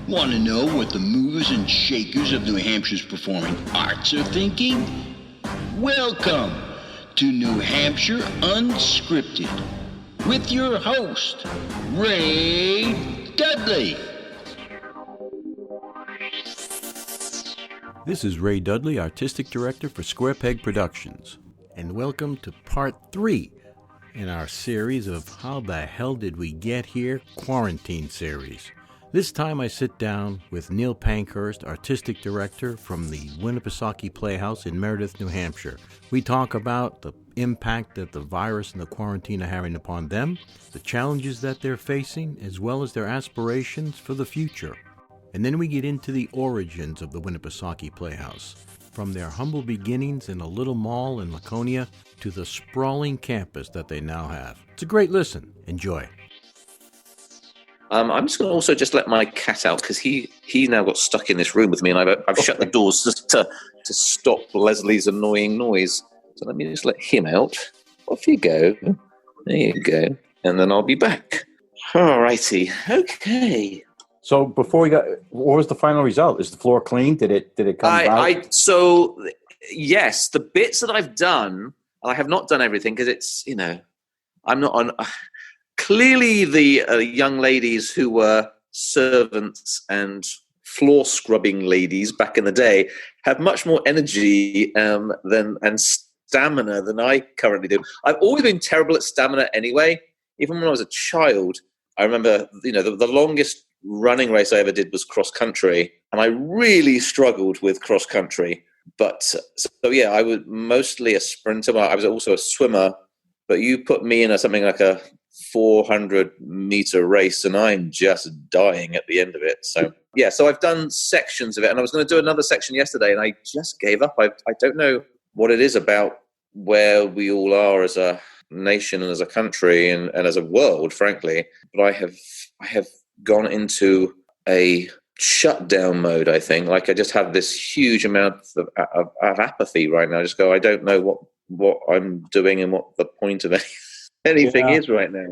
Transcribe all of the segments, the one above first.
Want to know what the movers and shakers of New Hampshire's performing arts are thinking? Welcome to New Hampshire Unscripted with your host, Ray Dudley. This is Ray Dudley, Artistic Director for Square Peg Productions, and welcome to Part 3 in our series of How the Hell Did We Get Here quarantine series. This time I sit down with Neil Pankurst, Artistic Director from the Winnie Playhouse in Meredith, New Hampshire. We talk about the impact that the virus and the quarantine are having upon them, the challenges that they're facing, as well as their aspirations for the future. And then we get into the origins of the Winnie Playhouse, from their humble beginnings in a little mall in Laconia to the sprawling campus that they now have. It's a great listen. Enjoy. I'm just going to also just let my cat out because he now got stuck in this room with me, and I've shut the doors just to stop Leslie's annoying noise. So let me just let him out. Off you go. There you go. And then I'll be back. All righty. Okay. So before we got, what was the final result? Is the floor clean? Did it come out? So yes, the bits that I've done, I have not done everything because it's, I'm not on. Clearly, the young ladies who were servants and floor scrubbing ladies back in the day have much more energy and stamina than I currently do. I've always been terrible at stamina anyway. Even when I was a child, I remember, the longest running race I ever did was cross country, and I really struggled with cross country. But so yeah, I was mostly a sprinter. I was also a swimmer, but you put me in something like a 400-meter race, and I'm just dying at the end of it. So yeah, so I've done sections of it, and I was going to do another section yesterday, and I just gave up. I don't know what it is about where we all are as a nation and as a country and as a world, frankly. But I have gone into a shutdown mode, I think. Like I just have this huge amount of apathy right now. I just go, I don't know what I'm doing and what the point of anything is right now.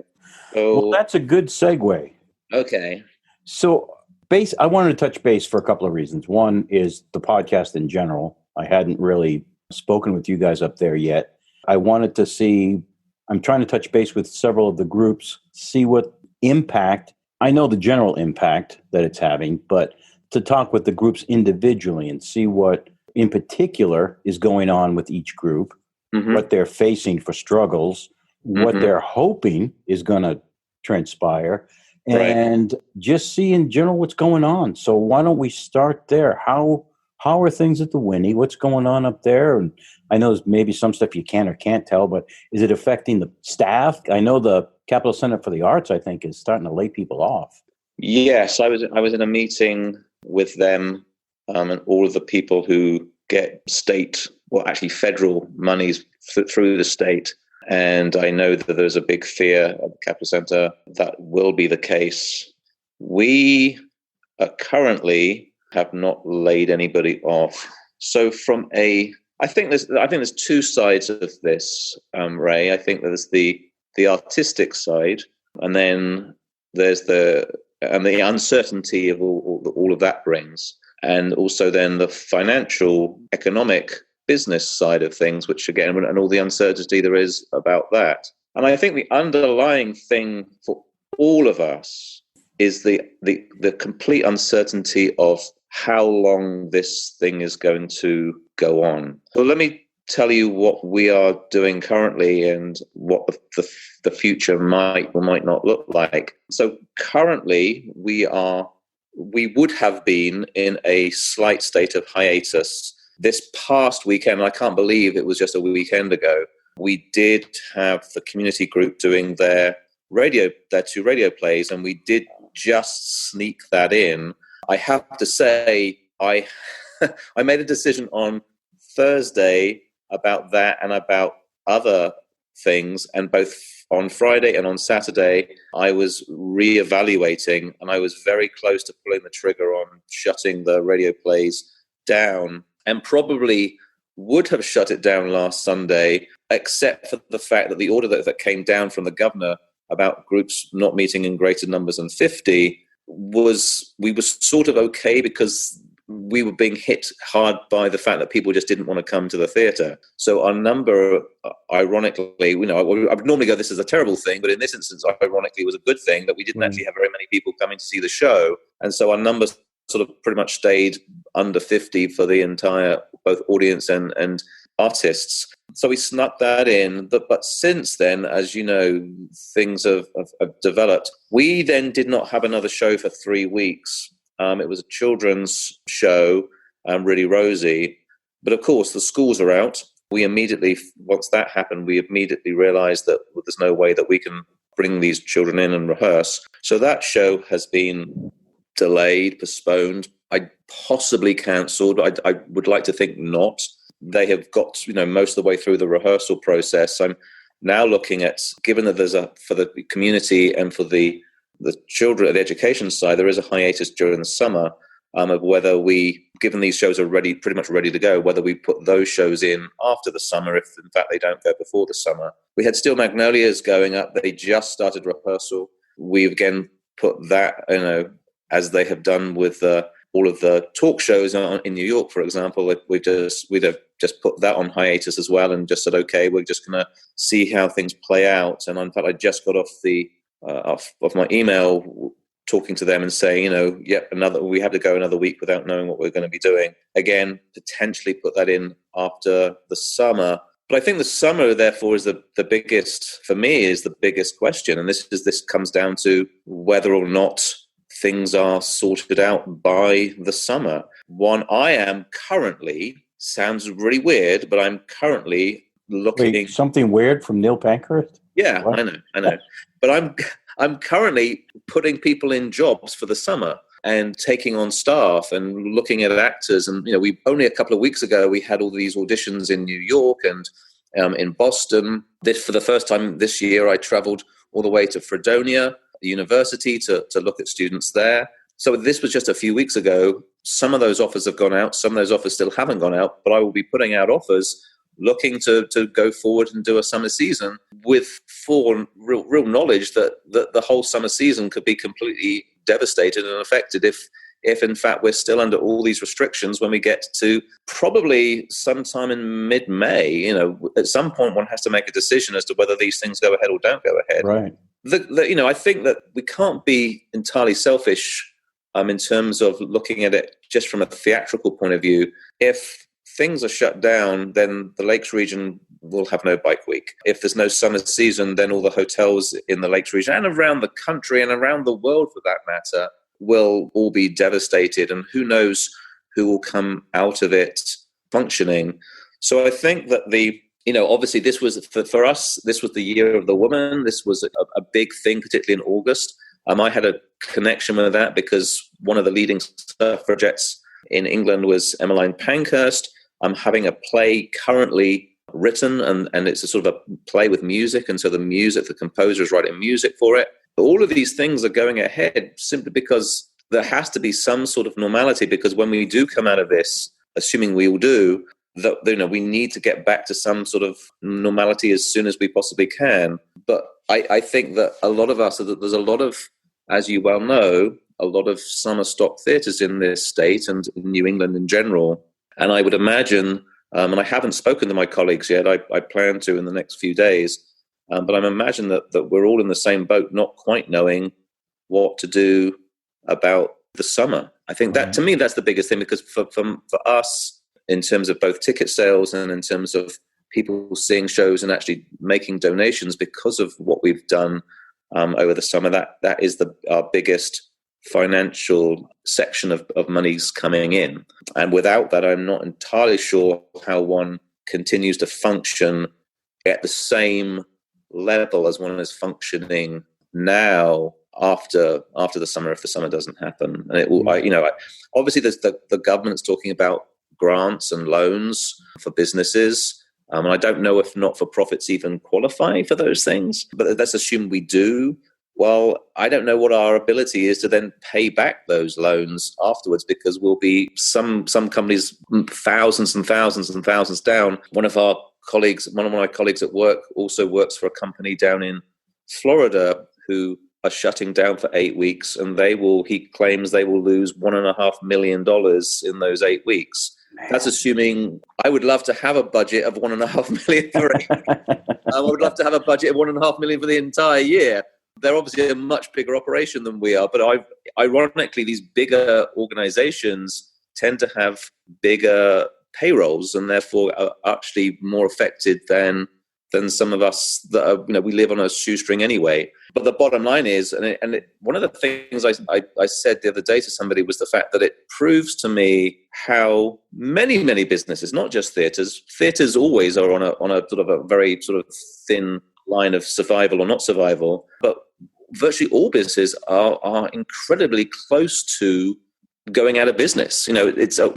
So, well, that's a good segue. Okay. So I wanted to touch base for a couple of reasons. One is the podcast in general. I hadn't really spoken with you guys up there yet. I wanted to see, I'm trying to touch base with several of the groups, see what impact, I know the general impact that it's having, but to talk with the groups individually and see what in particular is going on with each group, what they're facing for struggles, what they're hoping is going to transpire, and just see in general what's going on. So why don't we start there? How are things at the Winnie? What's going on up there? And I know there's maybe some stuff you can or can't tell, but is it affecting the staff? I know the Capital Center for the Arts, I think, is starting to lay people off. Yes, I was in a meeting with them and all of the people who get federal monies through the state. And I know that there's a big fear at the Capital Center that will be the case. We currently have not laid anybody off. So I think there's two sides of this, Ray. I think there's the artistic side, and then there's the uncertainty of all of that brings, and also then the financial, economic, business side of things, which again, and all the uncertainty there is about that. And I think the underlying thing for all of us is the complete uncertainty of how long this thing is going to go on. So let me tell you what we are doing currently and what the future might or might not look like. So currently we would have been in a slight state of hiatus. This past weekend, I can't believe it was just a weekend ago, we did have the community group doing their two radio plays, and we did just sneak that in. I have to say, I made a decision on Thursday about that and about other things, and both on Friday and on Saturday, I was reevaluating, and I was very close to pulling the trigger on shutting the radio plays down, and probably would have shut it down last Sunday, except for the fact that the order that came down from the governor about groups not meeting in greater numbers than 50 we were sort of okay because we were being hit hard by the fact that people just didn't want to come to the theatre. So our number, ironically, I would normally go, this is a terrible thing, but in this instance, ironically, it was a good thing that we didn't actually have very many people coming to see the show. And so our numbers sort of pretty much stayed under 50 for the entire, both audience and artists. So we snuck that in. But since then, as you know, things have developed. We then did not have another show for 3 weeks. It was a children's show, Really Rosie. But of course, the schools are out. We immediately, once that happened, we immediately realized that there's no way that we can bring these children in and rehearse. So that show has been delayed, postponed, I possibly cancelled, but I would like to think not. They have got, most of the way through the rehearsal process. I'm now looking at, given that there's for the community and for the children at the education side, there is a hiatus during the summer of whether we, given these shows are pretty much ready to go, whether we put those shows in after the summer, if in fact they don't go before the summer. We had Steel Magnolias going up. They just started rehearsal. We've again put that, as they have done with all of the talk shows in New York, for example, we'd have just put that on hiatus as well and just said, okay, we're just going to see how things play out. And in fact, I just got off off my email talking to them and saying, we have to go another week without knowing what we're going to be doing. Again, potentially put that in after the summer. But I think the summer, therefore, is the biggest, for me, is the biggest question. And this comes down to whether or not things are sorted out by the summer. One, I am currently, sounds really weird, but I'm currently looking... Wait, something weird from Neil Pankurst? Yeah, What? I know. But I'm currently putting people in jobs for the summer and taking on staff and looking at actors. And, we only a couple of weeks ago, we had all these auditions in New York and in Boston. For the first time this year, I traveled all the way to Fredonia University to look at students there. So this was just a few weeks ago. Some of those offers have gone out. Some of those offers still haven't gone out, but I will be putting out offers looking to go forward and do a summer season with full real knowledge that the whole summer season could be completely devastated and affected if in fact we're still under all these restrictions when we get to probably sometime in mid-May. At some point one has to make a decision as to whether these things go ahead or don't go ahead. Right. I think that we can't be entirely selfish in terms of looking at it just from a theatrical point of view. If things are shut down, then the Lakes region will have no bike week. If there's no summer season, then all the hotels in the Lakes region and around the country and around the world, for that matter, will all be devastated. And who knows who will come out of it functioning. So I think that obviously this was, for us, this was the year of the woman. This was a big thing, particularly in August. I had a connection with that because one of the leading suffragettes in England was Emmeline Pankurst. I'm having a play currently written, and it's a sort of a play with music, and so the composer is writing music for it. But all of these things are going ahead simply because there has to be some sort of normality, because when we do come out of this, assuming we all do, that we need to get back to some sort of normality as soon as we possibly can. But I think that a lot of us, there's a lot of, as you well know, a lot of summer stock theatres in this state and in New England in general. And I would imagine, and I haven't spoken to my colleagues yet, I plan to in the next few days, but I imagine that we're all in the same boat, not quite knowing what to do about the summer. I think that, to me, that's the biggest thing, because for us, in terms of both ticket sales and in terms of people seeing shows and actually making donations because of what we've done over the summer, that is our biggest financial section of monies coming in. And without that, I'm not entirely sure how one continues to function at the same level as one is functioning now after the summer, if the summer doesn't happen. And it will, obviously there's the government's talking about grants and loans for businesses. And I don't know if not-for-profits even qualify for those things, but let's assume we do. Well, I don't know what our ability is to then pay back those loans afterwards, because we'll be some companies thousands and thousands and thousands down. One of my colleagues at work also works for a company down in Florida who are shutting down for 8 weeks, and he claims they will lose $1.5 million in those 8 weeks. Man. That's assuming I would love to have a budget of $1.5 million for 8 weeks. I would love to have a budget of $1.5 million for the entire year. They're obviously a much bigger operation than we are, but ironically, these bigger organizations tend to have bigger payrolls and therefore are actually more affected than some of us that are, we live on a shoestring anyway. But the bottom line is, one of the things I said the other day to somebody was the fact that it proves to me how many businesses, not just theaters always are on a sort of a very sort of thin line of survival or not survival, but virtually all businesses are incredibly close to going out of business.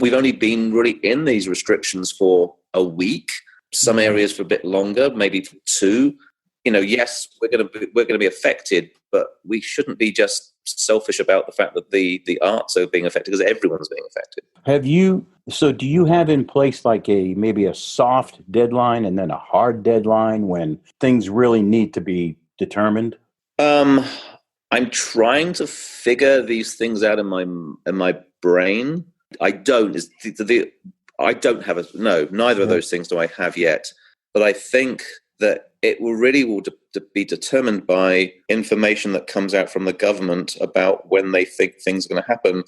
We've only been really in these restrictions for a week. Some areas for a bit longer, maybe for 2. Yes, we're going to be affected, but we shouldn't be just selfish about the fact that the arts are being affected, because everyone's being affected. Do you have in place like maybe a soft deadline and then a hard deadline when things really need to be determined? I'm trying to figure these things out in my brain. I don't. I don't have neither of those things do I have yet. But I think that it will be determined by information that comes out from the government about when they think things are going to happen.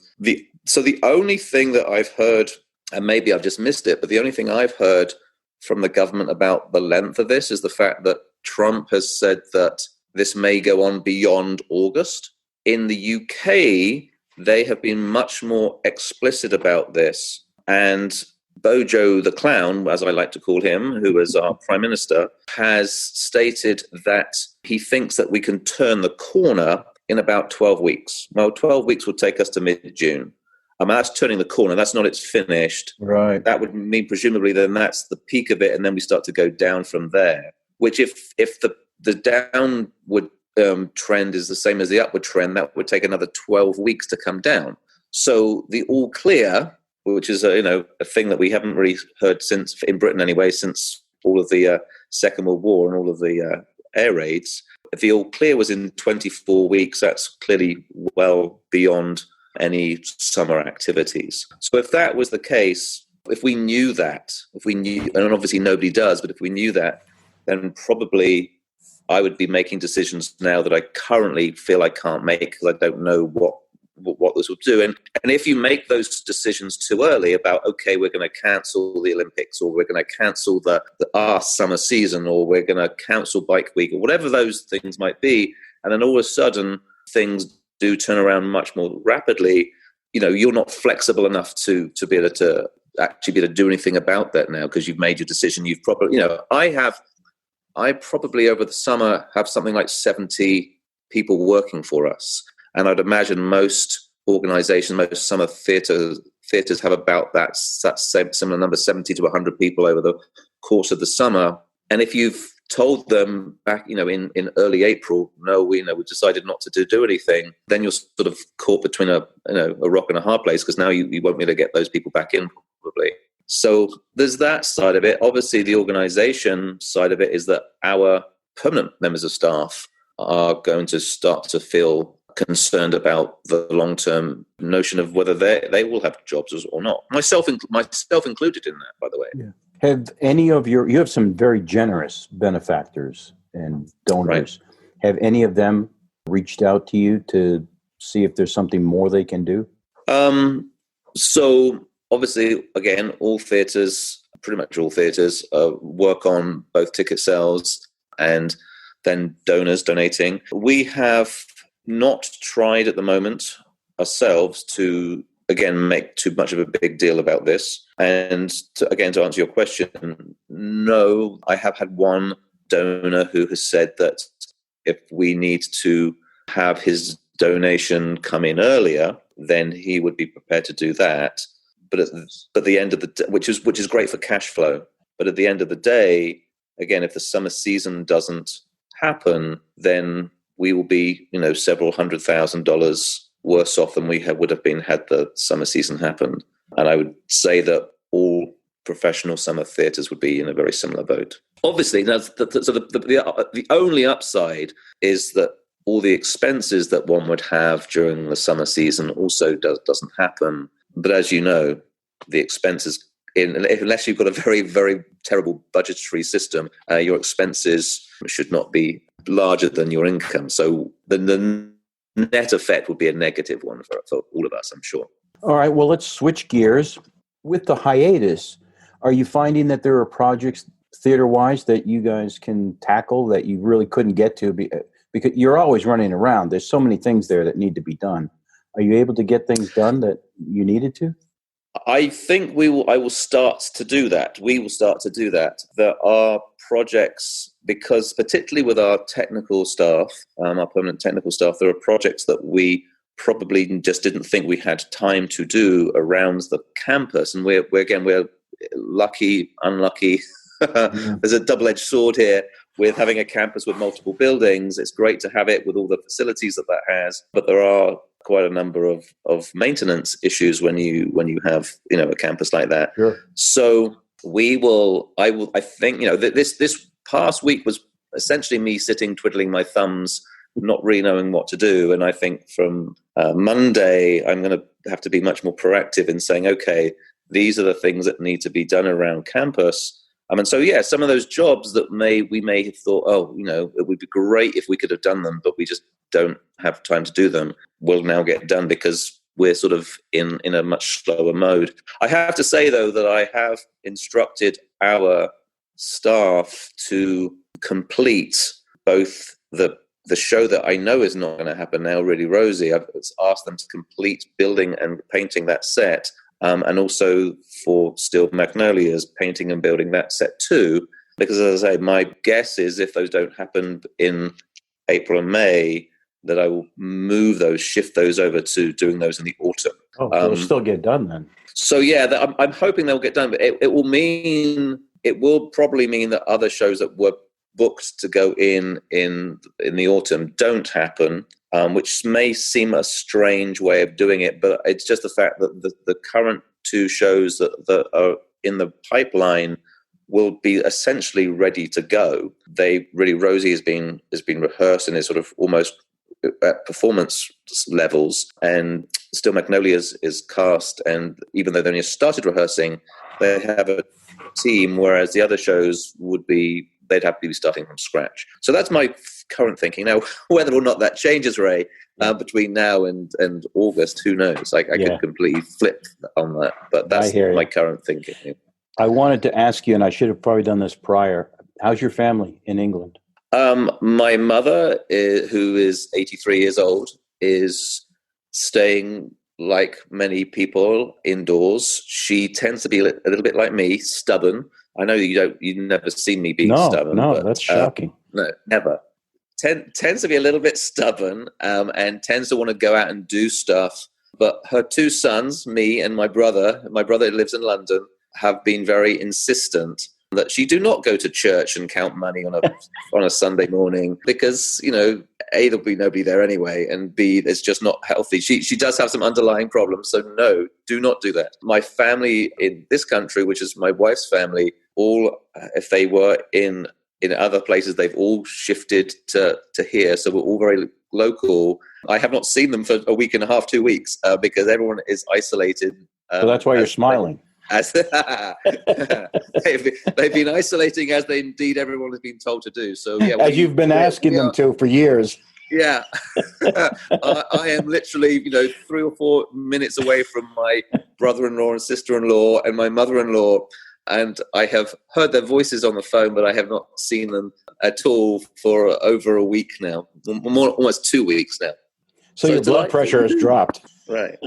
So the only thing that I've heard, and maybe I've just missed it, but the only thing I've heard from the government about the length of this is the fact that Trump has said that this may go on beyond August. In the UK, they have been much more explicit about this. And Bojo the Clown, as I like to call him, who is our Prime Minister, has stated that he thinks that we can turn the corner in about 12 weeks. Well, 12 weeks will take us to mid-June. That's turning the corner. That's not it's finished. Right. That would mean presumably then that's the peak of it, and then we start to go down from there. Which if the downward trend is the same as the upward trend, that would take another 12 weeks to come down. So the all clear, which is a thing that we haven't really heard since, in Britain anyway, since all of the Second World War and all of the air raids. If the all clear was in 24 weeks, that's clearly well beyond any summer activities. So if that was the case, if we knew, and obviously nobody does, but if we knew that, then probably I would be making decisions now that I currently feel I can't make because I don't know what this will do. And if you make those decisions too early about, okay, we're going to cancel the Olympics, or we're going to cancel our summer season, or we're going to cancel Bike Week, or whatever those things might be, and then all of a sudden things do turn around much more rapidly, you're not flexible enough to be able to actually be able to do anything about that now because you've made your decision. You've probably, I probably over the summer have something like 70 people working for us. And I'd imagine most organizations, most summer theaters have about that same similar number, 70 to 100 people over the course of the summer. And if you've told them back, in early April, no, we decided not to do anything, then you're sort of caught between a rock and a hard place, because now you won't be able to get those people back in probably. So there's that side of it. Obviously, the organization side of it is that our permanent members of staff are going to start to feel concerned about the long-term notion of whether they will have jobs or not. Myself included in that, by the way. Yeah. Have any of you have some very generous benefactors and donors. Right. Have any of them reached out to you to see if there's something more they can do? So obviously, again, pretty much all theaters work on both ticket sales and then donors donating. We have not tried at the moment ourselves to, again, make too much of a big deal about this. And to answer your question, no, I have had one donor who has said that if we need to have his donation come in earlier, then he would be prepared to do that. But at the end of the day, which is great for cash flow. But at the end of the day, again, if the summer season doesn't happen, then we will be, several $100,000 worse off than we would have been had the summer season happened. And I would say that all professional summer theatres would be in a very similar boat. Obviously, the only upside is that all the expenses that one would have during the summer season also doesn't happen. But as you know, the expenses, unless you've got a very, very terrible budgetary system, your expenses should not be larger than your income. So the net effect would be a negative one for all of us, I'm sure. All right, well, let's switch gears. With the hiatus, are you finding that there are projects theater-wise that you guys can tackle that you really couldn't get to because you're always running around? There's so many things there that need to be done. Are you able to get things done that you needed to? I think I will start to do that. We will start to do that. There are projects, because particularly with our technical staff, our permanent technical staff, there are projects that we probably just didn't think we had time to do around the campus. And we're lucky, unlucky. There's a double-edged sword here with having a campus with multiple buildings. It's great to have it with all the facilities that has, but there are quite a number of maintenance issues when you have a campus like that. Sure. So I think this past week was essentially me sitting twiddling my thumbs, not really knowing what to do. And I think from Monday I'm going to have to be much more proactive in saying, okay, these are the things that need to be done around campus. And so, yeah, some of those jobs that we may have thought, it would be great if we could have done them, but we just don't have time to do them, will now get done because we're sort of in a much slower mode. I have to say, though, that I have instructed our staff to complete both the show that I know is not going to happen now, Really Rosie. I've asked them to complete building and painting that set. And also for Still Magnolias, painting and building that set too. Because as I say, my guess is if those don't happen in April and May, that I will shift those over to doing those in the autumn. Oh, they'll still get done then. So yeah, I'm hoping they'll get done, but it will probably mean that other shows that were booked to go in the autumn don't happen. Which may seem a strange way of doing it, but it's just the fact that the current two shows that are in the pipeline will be essentially ready to go. Really Rosie has been rehearsed and is sort of almost at performance levels, and Still Magnolias is cast, and even though they only started rehearsing, they have a team, whereas the other shows they'd have to be starting from scratch. So that's my current thinking. Now, whether or not that changes, Ray, between now and August, who knows? I could completely flip on that, but that's my current thinking. I wanted to ask you, and I should have probably done this prior, how's your family in England? My mother, who is 83 years old, is staying, like many people, indoors. She tends to be a little bit like me, stubborn. I know you've never seen me being stubborn. No, but, that's shocking. No, never. Tends to be a little bit stubborn and tends to want to go out and do stuff. But her two sons, me and my brother lives in London, have been very insistent that she do not go to church and count money on a Sunday morning because, A, there'll be nobody there anyway, and B, it's just not healthy. She does have some underlying problems, so no, do not do that. My family in this country, which is my wife's family, all, if they were in other places, they've all shifted to here, so we're all very local. I have not seen them for a week and a half, 2 weeks, because everyone is isolated. So that's why you're smiling. They've been isolating as indeed everyone has been told to do. So yeah, as you've been asking them to for years. Yeah, I am literally 3 or 4 minutes away from my brother-in-law and sister-in-law and my mother-in-law, and I have heard their voices on the phone, but I have not seen them at all for over a week now, almost 2 weeks now. So your blood pressure has dropped. Right.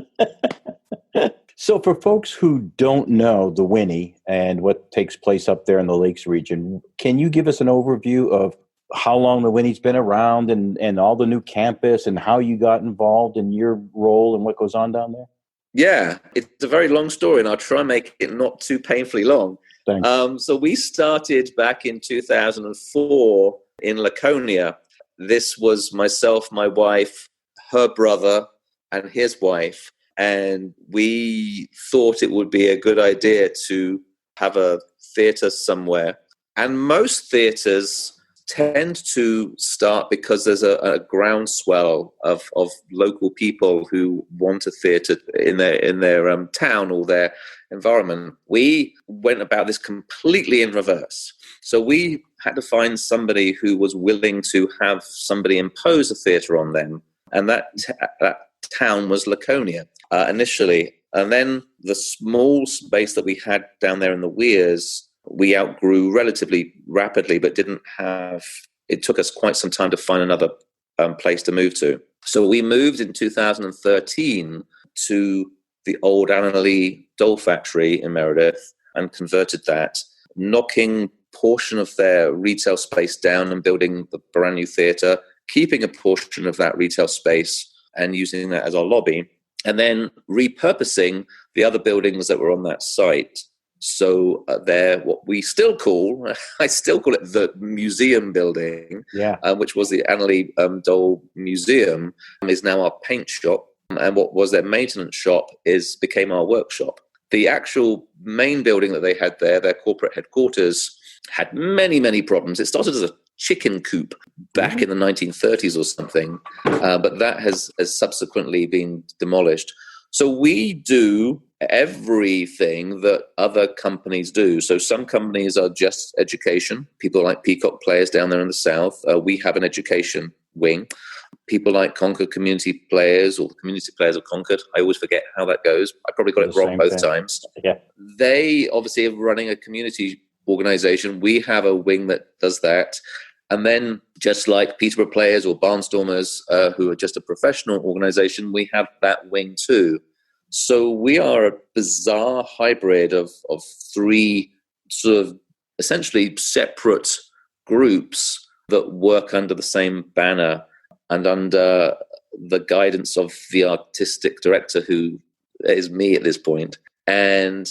So for folks who don't know the Winnie and what takes place up there in the Lakes region, can you give us an overview of how long the Winnie's been around and all the new campus and how you got involved in your role and what goes on down there? Yeah, it's a very long story, and I'll try and make it not too painfully long. Thanks. So we started back in 2004 in Laconia. This was myself, my wife, her brother, and his wife. And we thought it would be a good idea to have a theatre somewhere. And most theatres tend to start because there's a groundswell of local people who want a theatre in their town or their environment. We went about this completely in reverse. So we had to find somebody who was willing to have somebody impose a theatre on them, and that town was Laconia initially. And then the small space that we had down there in the Weirs, we outgrew relatively rapidly, but it took us quite some time to find another place to move to. So we moved in 2013 to the old Anna Lee Doll Factory in Meredith and converted that, knocking portion of their retail space down and building the brand new theatre, keeping a portion of that retail space and using that as our lobby, and then repurposing the other buildings that were on that site. So they're what we still call, I still call it the museum building, which was the Anna Lee Doll Museum, is now our paint shop. And what was their maintenance shop became our workshop. The actual main building that they had there, their corporate headquarters, had many, many problems. It started as a chicken coop back in the 1930s or something, but that has subsequently been demolished. So we do everything that other companies do. So some companies are just education. People like Peacock Players down there in the south. We have an education wing. People like Concord Community Players or the Community Players of Concord. I always forget how that goes. I probably got it wrong both times. Yeah. They obviously are running a community organization. We have a wing that does that. And then just like Peterborough Players or Barnstormers, who are just a professional organization, we have that wing too. So we are a bizarre hybrid of three sort of essentially separate groups that work under the same banner and under the guidance of the artistic director, who is me at this point. And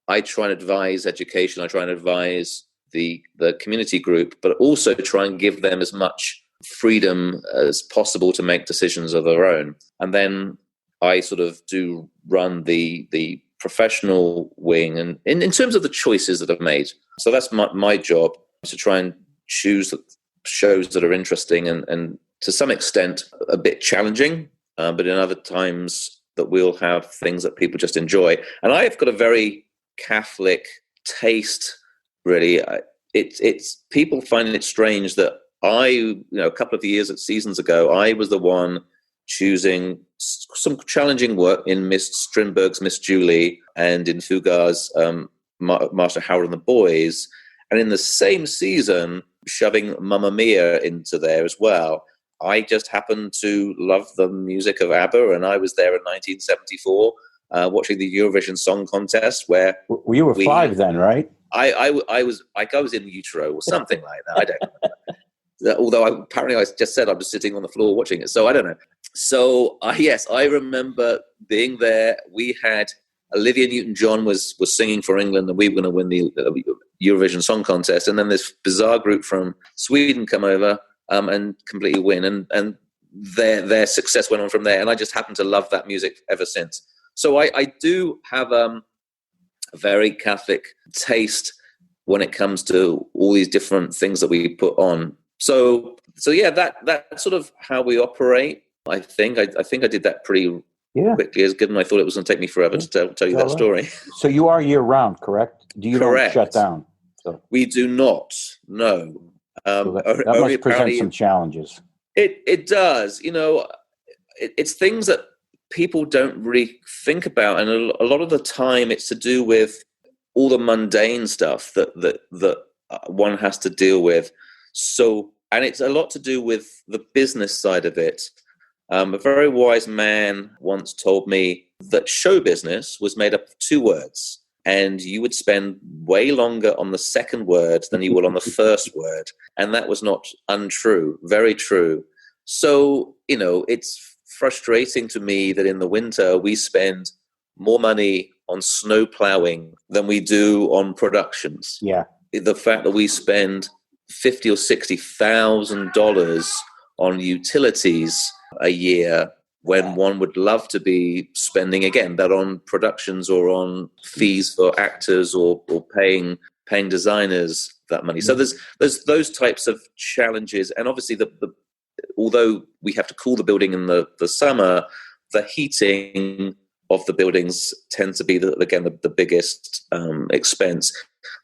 I try and advise education. I try and advise the community group, but also try and give them as much freedom as possible to make decisions of their own. And then I sort of do run the professional wing, and in terms of the choices that I've made. So that's my job, to try and choose shows that are interesting and to some extent a bit challenging, but in other times that we'll have things that people just enjoy. And I've got a very Catholic taste, really. It's people find it strange that a couple of seasons ago, I was the one choosing some challenging work in Miss Strindberg's Miss Julie and in Fugard's Master Howard and the Boys, and in the same season shoving Mamma Mia into there as well. I just happened to love the music of ABBA, and I was there in 1974 watching the Eurovision Song Contest, where you were 5 then, right? I was in utero or something like that. I don't know. Although apparently I just said I was sitting on the floor watching it, so I don't know. So yes, I remember being there. We had Olivia Newton-John was singing for England, and we were going to win the Eurovision Song Contest, and then this bizarre group from Sweden come over and completely win, and their success went on from there. And I just happened to love that music ever since. So I do have a very Catholic taste when it comes to all these different things that we put on. So yeah, that's sort of how we operate. I think I did that pretty quickly, as given I thought it was going to take me forever to tell you that story. So you are year round, correct? You don't shut down? So. We do not, no. That must present some challenges. It does. It's things that people don't really think about, and a lot of the time it's to do with all the mundane stuff that one has to deal with. So, and it's a lot to do with the business side of it. A very wise man once told me that show business was made up of 2 words, and you would spend way longer on the second word than you will on the first word. And that was not untrue, very true. So, it's frustrating to me that in the winter we spend more money on snow plowing than we do on productions. Yeah. The fact that we spend $50,000 or $60,000 on utilities a year, when one would love to be spending again that on productions or on fees for actors or paying designers. that money. So there's those types of challenges, and obviously although we have to cool the building in the summer, the heating of the buildings tends to be the biggest expense.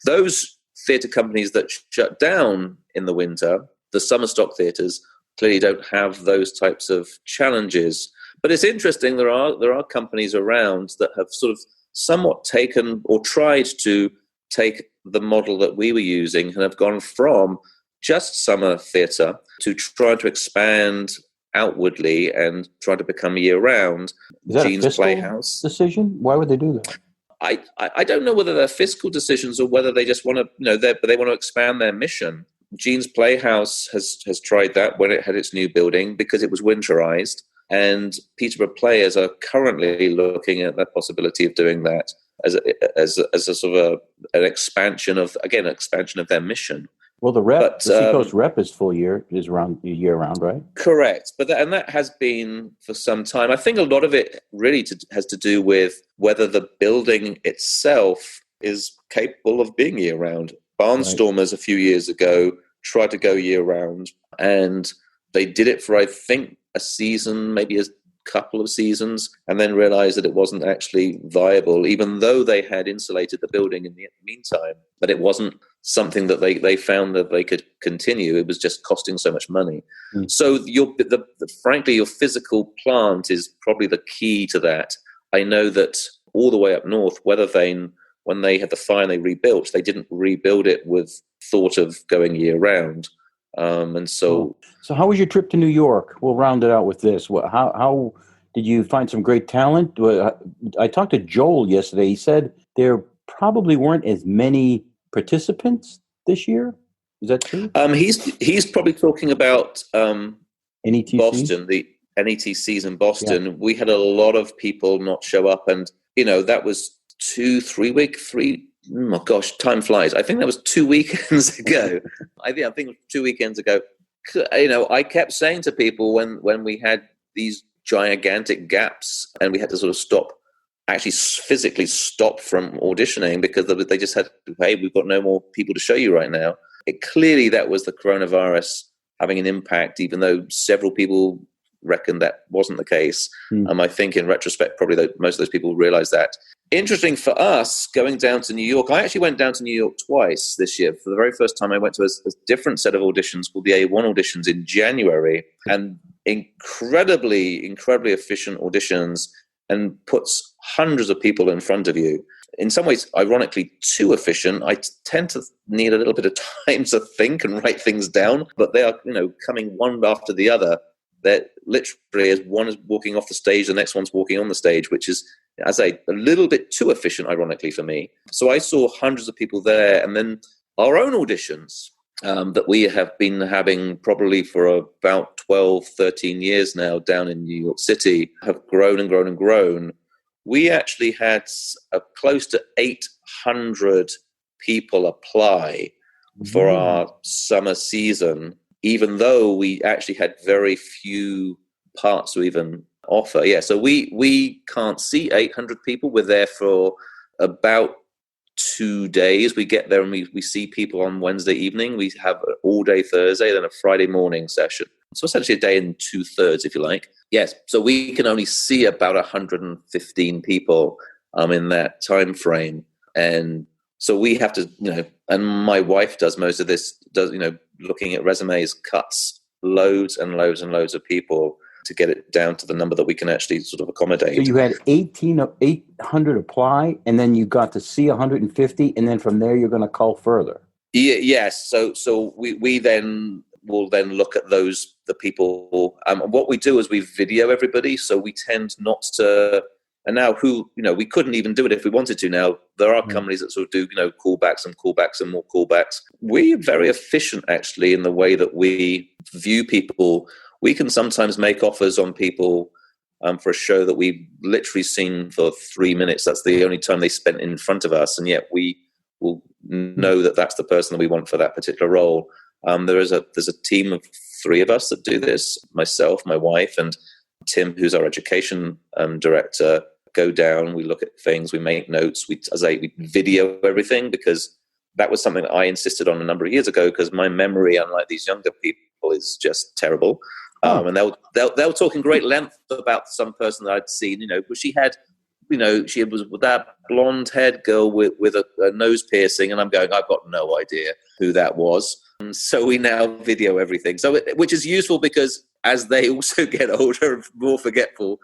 Those theatre companies that shut down in the winter, the summer stock theatres, clearly don't have those types of challenges. But it's interesting, there are companies around that have sort of somewhat taken or tried to take the model that we were using and have gone from just summer theatre to try to expand outwardly and try to become year-round. Is that Jean's a fiscal Playhouse decision? Why would they do that? I don't know whether they're fiscal decisions or whether they just want to, they want to expand their mission. Jean's Playhouse has tried that when it had its new building because it was winterized, and Peterborough Players are currently looking at the possibility of doing that as a sort of an expansion of their mission. Well, the Seacoast Rep is year round, right? Correct, but that has been for some time. I think a lot of it really has to do with whether the building itself is capable of being year round. Barnstormers a few years ago tried to go year round, and they did it for I think a season, maybe a couple of seasons, and then realized that it wasn't actually viable, even though they had insulated the building in the meantime. But it wasn't something that they found that they could continue. It was just costing so much money. So frankly, your physical plant is probably the key to that. I know that all the way up north, Weathervane, when they had the fire and they rebuilt, they didn't rebuild it with thought of going year round. So how was your trip to New York? We'll round it out with this. How did you find some great talent? I talked to Joel yesterday. He said there probably weren't as many participants this year. Is that true? He's probably talking about NETC? Boston, the NETCs in Boston. Yeah. We had a lot of people not show up, and that was 3 oh gosh, time flies. I think that was 2 weekends ago. I think it was 2 weekends ago. I kept saying to people when we had these gigantic gaps and we had to sort of actually physically stop from auditioning because they just had, hey, we've got no more people to show you right now. Clearly that was the coronavirus having an impact, even though several people reckon that wasn't the case. I think in retrospect, probably most of those people realized that. Interesting for us, going down to New York, I actually went down to New York twice this year. For the very first time, I went to a different set of auditions called the A1 auditions in January, and incredibly efficient auditions, and puts hundreds of people in front of you. In some ways, ironically, too efficient. I tend to need a little bit of time to think and write things down, but they are, coming one after the other. That literally, as one is walking off the stage, the next one's walking on the stage, which is, as I say, a little bit too efficient, ironically, for me. So I saw hundreds of people there, and then our own auditions that we have been having probably for about 12, 13 years now down in New York City have grown and grown and grown. We actually had close to 800 people apply for our summer season, even though we actually had very few parts to even offer. Yeah, so we can't see 800 people. We're there for about 2 days. We get there and we see people on Wednesday evening. We have an all-day Thursday, then a Friday morning session. So essentially a day in 2/3, if you like. Yes, so we can only see about 115 people in that time frame. And so we have to, and my wife does most of this, looking at resumes, cuts loads and loads and loads of people to get it down to the number that we can actually sort of accommodate. So you had 800 apply, and then you got to see 150, and then from there you're going to cull further. Yes. So we then will look at the people. What we do is we video everybody. So we tend not to. And now we couldn't even do it if we wanted to now. There are companies that sort of do, callbacks and callbacks and more callbacks. We're very efficient, actually, in the way that we view people. We can sometimes make offers on people for a show that we've literally seen for 3 minutes. That's the only time they spent in front of us. And yet we will know that that's the person that we want for that particular role. There's a team of 3 of us that do this, myself, my wife, and Tim, who's our education director. Go down, we look at things, we make notes, we video everything, because that was something that I insisted on a number of years ago because my memory, unlike these younger people, is just terrible. And they'll talk in great length about some person that I'd seen, but she had, she was with that blonde-haired girl with a nose piercing, and I'm going, I've got no idea who that was. And so we now video everything, which is useful because as they also get older and more forgetful,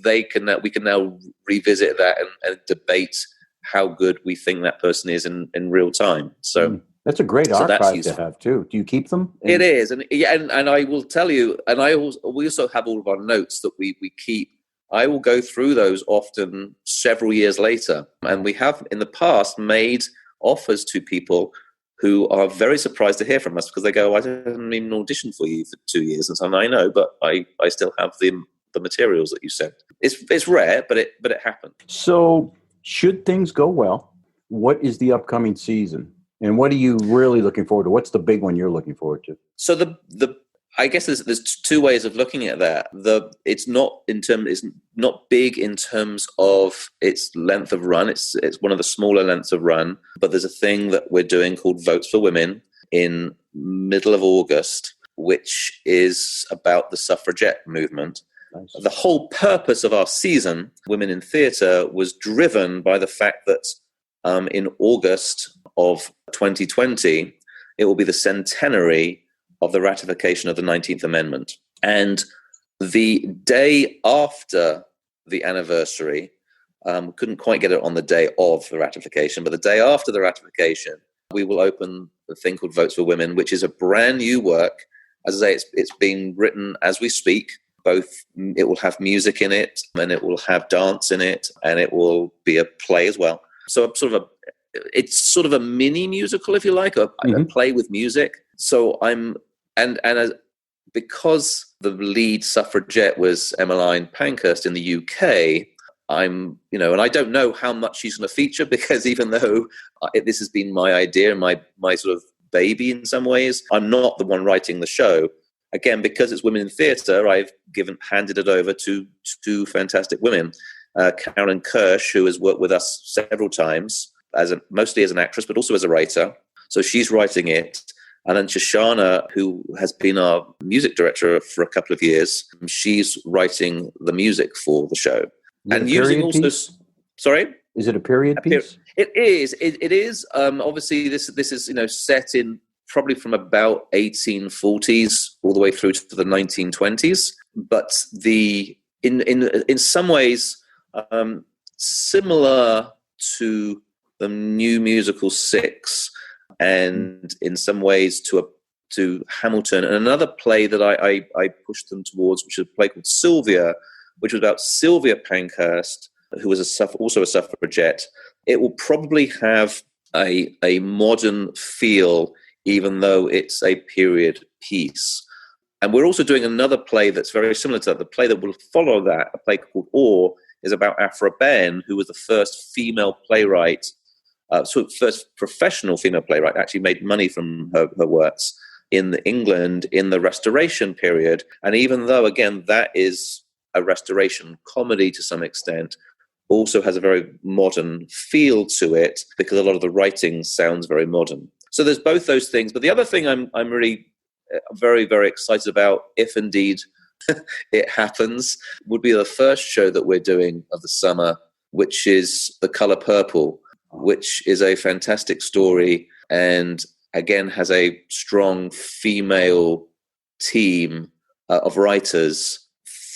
we can now revisit that and debate how good we think that person is in real time. So that's a great archive to have too. Do you keep them? It is, and I will tell you, and we also have all of our notes that we keep. I will go through those often several years later, and we have in the past made offers to people who are very surprised to hear from us because they go, I didn't even audition for you for 2 years, and so I know, but I still have the materials that you sent. It's rare, but it happened. So should things go well, what is the upcoming season? And what are you really looking forward to? What's the big one you're looking forward to? So I guess there's two ways of looking at that. It's not big in terms of its length of run. It's one of the smaller lengths of run. But there's a thing that we're doing called Votes for Women in middle of August, which is about the suffragette movement. Nice. The whole purpose of our season, Women in Theatre, was driven by the fact that in August of 2020, it will be the centenary of the ratification of the 19th Amendment. And the day after the anniversary, couldn't quite get it on the day of the ratification, but the day after the ratification, we will open a thing called Votes for Women, which is a brand new work. As I say, it's being written as we speak. It will have music in it, and it will have dance in it, and it will be a play as well. So it's sort of a mini musical, if you like, a play with music. So because the lead suffragette was Emmeline Pankurst in the UK, and I don't know how much she's going to feature because even though this has been my idea, my sort of baby in some ways, I'm not the one writing the show. Again, because it's Women in Theatre, I've handed it over to two fantastic women. Karen Kirsch, who has worked with us several times, mostly as an actress, but also as a writer. So she's writing it. And then Shoshana, who has been our music director for a couple of years, she's writing the music for the show. And using also... Piece? Sorry? Is it a period piece? It is. It is. Obviously, this is set in probably from about 1840s all the way through to the 1920s. But in some ways similar to the new musical Six, and in some ways to Hamilton, and another play that I pushed them towards, which is a play called Sylvia, which was about Sylvia Pankhurst, who was also a suffragette. It will probably have a modern feel, even though it's a period piece. And we're also doing another play that's very similar to that. The play that will follow that, a play called Or, is about Aphra Behn, who was the first female playwright, first professional female playwright, actually made money from her works in England in the Restoration period. And even though, again, that is a Restoration comedy to some extent, also has a very modern feel to it because a lot of the writing sounds very modern. So there's both those things. But the other thing I'm really very, very excited about, if indeed it happens, would be the first show that we're doing of the summer, which is The Color Purple, which is a fantastic story and again has a strong female team of writers.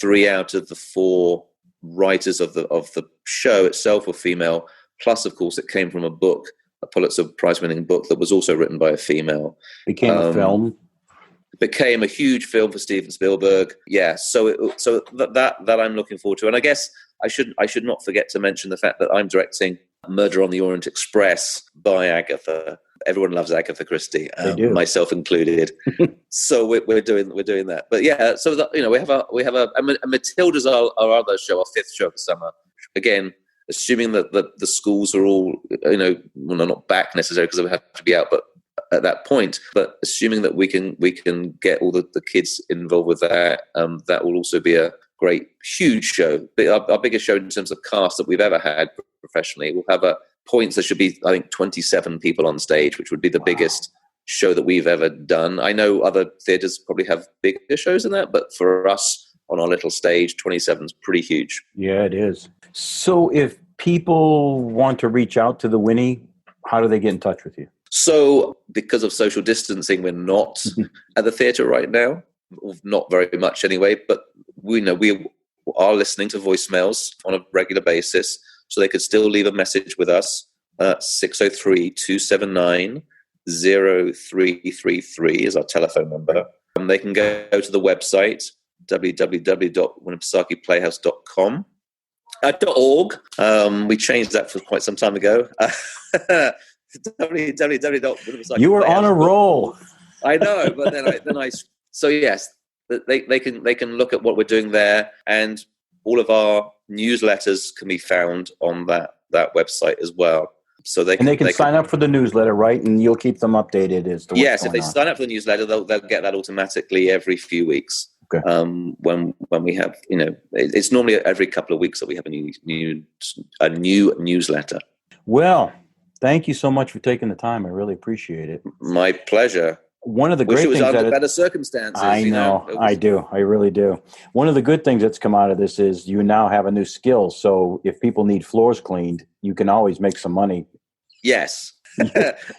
3 out of the 4 writers of the show itself were female. Plus, of course, it came from a book, a Pulitzer Prize-winning book that was also written by a female. Became a film. Became a huge film for Steven Spielberg. Yeah, so that I'm looking forward to. And I guess I should not forget to mention the fact that I'm directing Murder on the Orient Express by Agatha. Everyone loves Agatha Christie, myself included. So we're doing that. But yeah, so that, we have and Matilda's our other show, our 5th show of the summer. Again, assuming that the schools are all not back necessarily because they have to be out, but at that point, but assuming that we can get all the kids involved with that, that will also be a great, huge show. Our biggest show in terms of cast that we've ever had professionally. We'll have points, there should be, I think, 27 people on stage, which would be the biggest show that we've ever done. I know other theatres probably have bigger shows than that, but for us on our little stage, 27 is pretty huge. Yeah, it is. So if people want to reach out to the Winnie, how do they get in touch with you? So because of social distancing, we're not at the theatre right now, not very much anyway, but we are listening to voicemails on a regular basis, so they could still leave a message with us. 603-279-0333 is our telephone number. They can go to the website, www.winnipesaukee.playhouse.com. .org. We changed that for quite some time ago. www.winnipesaukee.playhouse.com. You were on a roll. I know, but then I. So yes, they can look at what we're doing there, and all of our newsletters can be found on that website as well. So they can sign up for the newsletter, right? And you'll keep them updated as to what's yes, if going they on. sign up for the newsletter, they'll get that automatically every few weeks. Okay. When we have, it's normally every couple of weeks that we have a new newsletter. Well, thank you so much for taking the time. I really appreciate it. My pleasure. One of the Wish great it was things under that better circumstances. I know, I do. I really do. One of the good things that's come out of this is you now have a new skill. So if people need floors cleaned, you can always make some money. Yes. You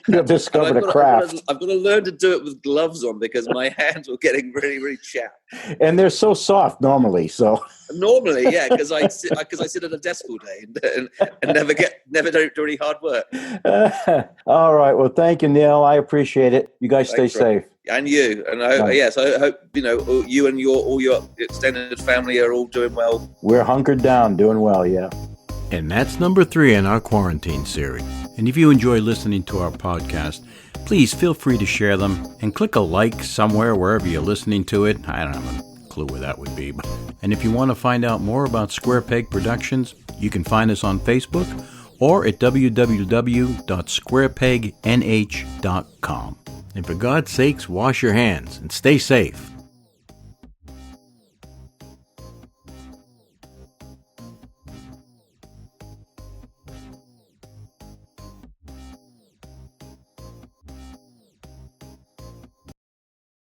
have discovered a craft. I've got to learn to do it with gloves on because my hands were getting really, really chapped. And they're so soft normally. So normally, yeah, because I sit at a desk all day and never do any hard work. All right. Well, thank you, Neil. I appreciate it. You guys stay safe. And you. And I hope you and all your extended family are all doing well. We're hunkered down, doing well. Yeah. And that's number 3 in our quarantine series. And if you enjoy listening to our podcast, please feel free to share them and click a like somewhere wherever you're listening to it. I don't have a clue where that would be. And if you want to find out more about Square Peg Productions, you can find us on Facebook or at www.squarepegnh.com. And for God's sakes, wash your hands and stay safe.